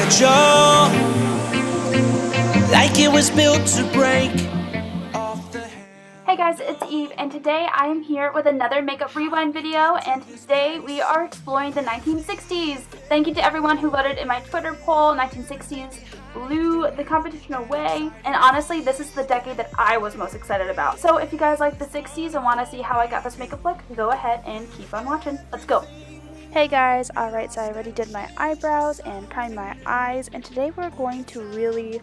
jaw, like it was built to break. Hey guys, it's Eve, and today I am here with another makeup rewind video, and today we are exploring the 1960s. Thank you to everyone who voted in my Twitter poll. 1960s blew the competition away, and honestly, this is the decade that I was most excited about. So if you guys like the 60s and want to see how I got this makeup look, go ahead and keep on watching. Let's go. Hey guys, alright, so I already did my eyebrows and primed my eyes, and today we're going to really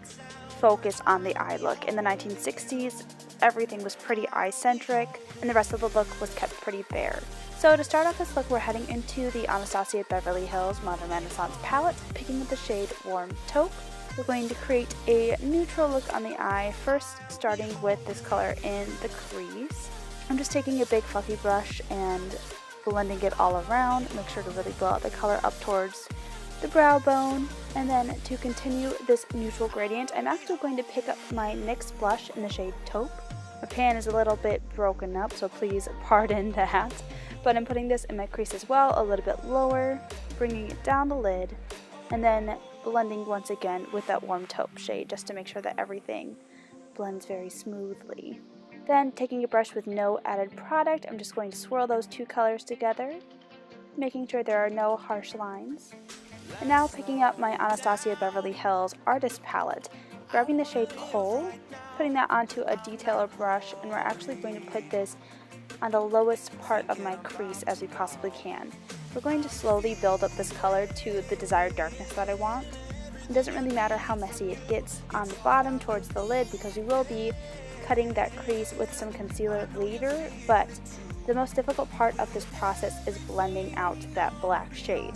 focus on the eye look. In the 1960s, everything was pretty eye-centric, and the rest of the look was kept pretty bare. So to start off this look, we're heading into the Anastasia Beverly Hills Modern Renaissance palette, picking up the shade Warm Taupe. We're going to create a neutral look on the eye, first starting with this color in the crease. I'm just taking a big fluffy brush and blending it all around. Make sure to really blow out the color up towards the brow bone. And then to continue this neutral gradient, I'm actually going to pick up my NYX blush in the shade Taupe. My pan is a little bit broken up, so please pardon that. But I'm putting this in my crease as well, a little bit lower, bringing it down the lid, and then blending once again with that Warm Taupe shade just to make sure that everything blends very smoothly. Then taking a brush with no added product, I'm just going to swirl those two colors together, making sure there are no harsh lines. And now picking up my Anastasia Beverly Hills Artist Palette, grabbing the shade Coal, putting that onto a detailer brush, and we're actually going to put this on the lowest part of my crease as we possibly can. We're going to slowly build up this color to the desired darkness that I want. It doesn't really matter how messy it gets on the bottom towards the lid because we will be cutting that crease with some concealer later, but the most difficult part of this process is blending out that black shade.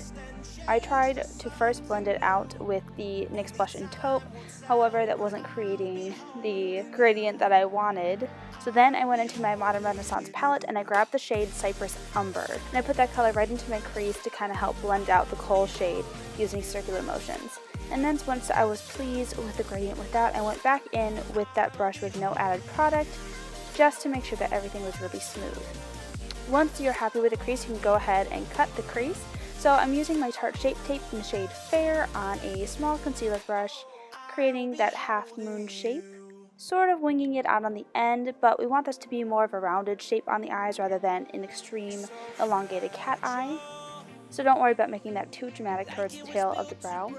I tried to first blend it out with the NYX blush in Taupe, however that wasn't creating the gradient that I wanted. So then I went into my Modern Renaissance palette and I grabbed the shade Cypress Umber, and I put that color right into my crease to kind of help blend out the coal shade using circular motions. And then once I was pleased with the gradient with that, I went back in with that brush with no added product just to make sure that everything was really smooth. Once you're happy with the crease, you can go ahead and cut the crease. So I'm using my Tarte Shape Tape in the shade Fair on a small concealer brush, creating that half moon shape, sort of winging it out on the end, but we want this to be more of a rounded shape on the eyes rather than an extreme elongated cat eye. So don't worry about making that too dramatic towards the tail of the brow.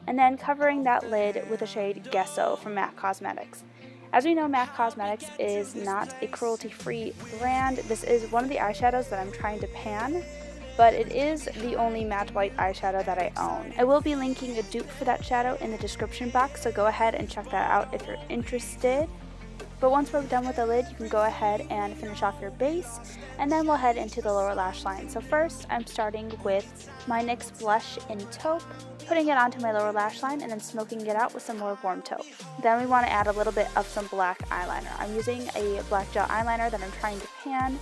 And then covering that lid with the shade Gesso from MAC Cosmetics. As we know, MAC Cosmetics is not a cruelty-free brand. This is one of the eyeshadows that I'm trying to pan, but it is the only matte white eyeshadow that I own. I will be linking a dupe for that shadow in the description box, so go ahead and check that out if you're interested. But once we're done with the lid, you can go ahead and finish off your base, and then we'll head into the lower lash line. So first, I'm starting with my NYX blush in Taupe, putting it onto my lower lash line and then smoking it out with some more Warm Taupe. Then we want to add a little bit of some black eyeliner. I'm using a black gel eyeliner that I'm trying to pan.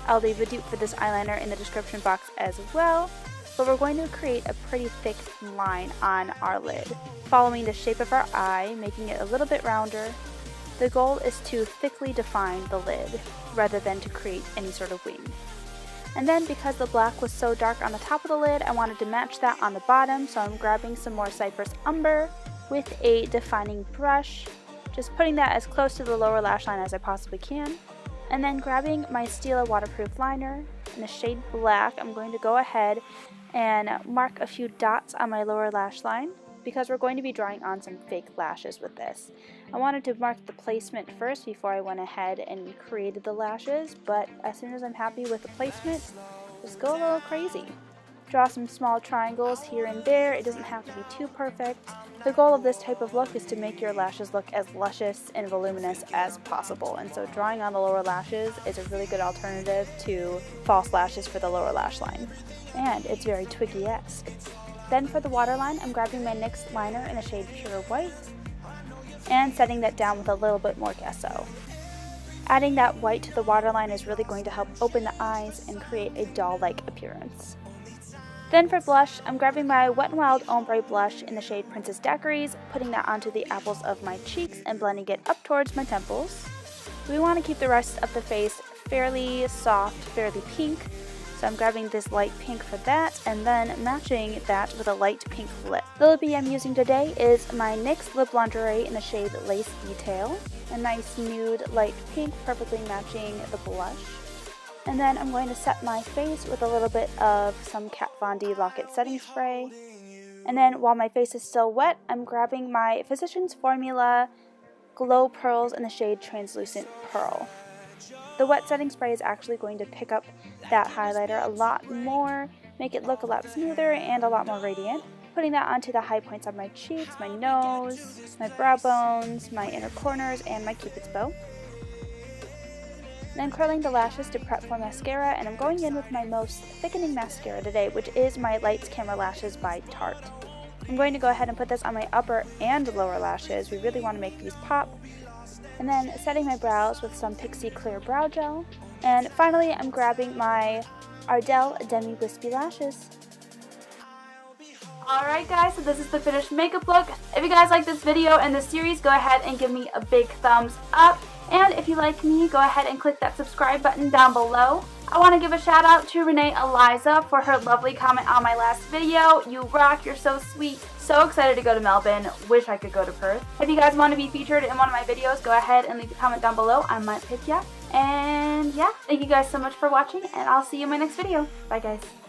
I'll leave a dupe for this eyeliner in the description box as well, but we're going to create a pretty thick line on our lid, following the shape of our eye, making it a little bit rounder. The goal is to thickly define the lid, rather than to create any sort of wing. And then because the black was so dark on the top of the lid, I wanted to match that on the bottom, so I'm grabbing some more Cypress Umber with a defining brush, just putting that as close to the lower lash line as I possibly can. And then grabbing my Stila waterproof liner in the shade Black, I'm going to go ahead and mark a few dots on my lower lash line because we're going to be drawing on some fake lashes with this. I wanted to mark the placement first before I went ahead and created the lashes, but as soon as I'm happy with the placement, just go a little crazy. Draw some small triangles here and there. It doesn't have to be too perfect. The goal of this type of look is to make your lashes look as luscious and voluminous as possible, and so drawing on the lower lashes is a really good alternative to false lashes for the lower lash line. And it's very Twiggy-esque. Then for the waterline, I'm grabbing my NYX liner in the shade Pure White and setting that down with a little bit more gesso. Adding that white to the waterline is really going to help open the eyes and create a doll-like appearance. Then for blush, I'm grabbing my Wet n Wild Ombre blush in the shade Princess Daiquiris, putting that onto the apples of my cheeks and blending it up towards my temples. We want to keep the rest of the face fairly soft, fairly pink, So I'm grabbing this light pink for that, and then matching that with a light pink lip. The lippy I'm using today is my NYX Lip Lingerie in the shade Lace Detail. A nice nude light pink, perfectly matching the blush. And then I'm going to set my face with a little bit of some Kat Von D Lock-It setting spray. And then while my face is still wet, I'm grabbing my Physicians Formula Glow Pearls in the shade Translucent Pearl. The wet setting spray is actually going to pick up that highlighter a lot more, make it look a lot smoother and a lot more radiant. Putting that onto the high points on my cheeks, my nose, my brow bones, my inner corners, and my cupid's bow. And I'm curling the lashes to prep for mascara, and I'm going in with my most thickening mascara today, which is my Lights Camera Lashes by Tarte. I'm going to go ahead and put this on my upper and lower lashes. We really want to make these pop. And then setting my brows with some Pixie Clear Brow Gel. And finally, I'm grabbing my Ardell Demi Wispy Lashes. Alright guys, so this is the finished makeup look. If you guys like this video and this series, go ahead and give me a big thumbs up. And if you like me, go ahead and click that subscribe button down below. I want to give a shout out to Renee Eliza for her lovely comment on my last video. You rock, you're so sweet. So excited to go to Melbourne. Wish I could go to Perth. If you guys want to be featured in one of my videos, go ahead and leave a comment down below. I might pick you. And yeah, thank you guys so much for watching, and I'll see you in my next video. Bye guys.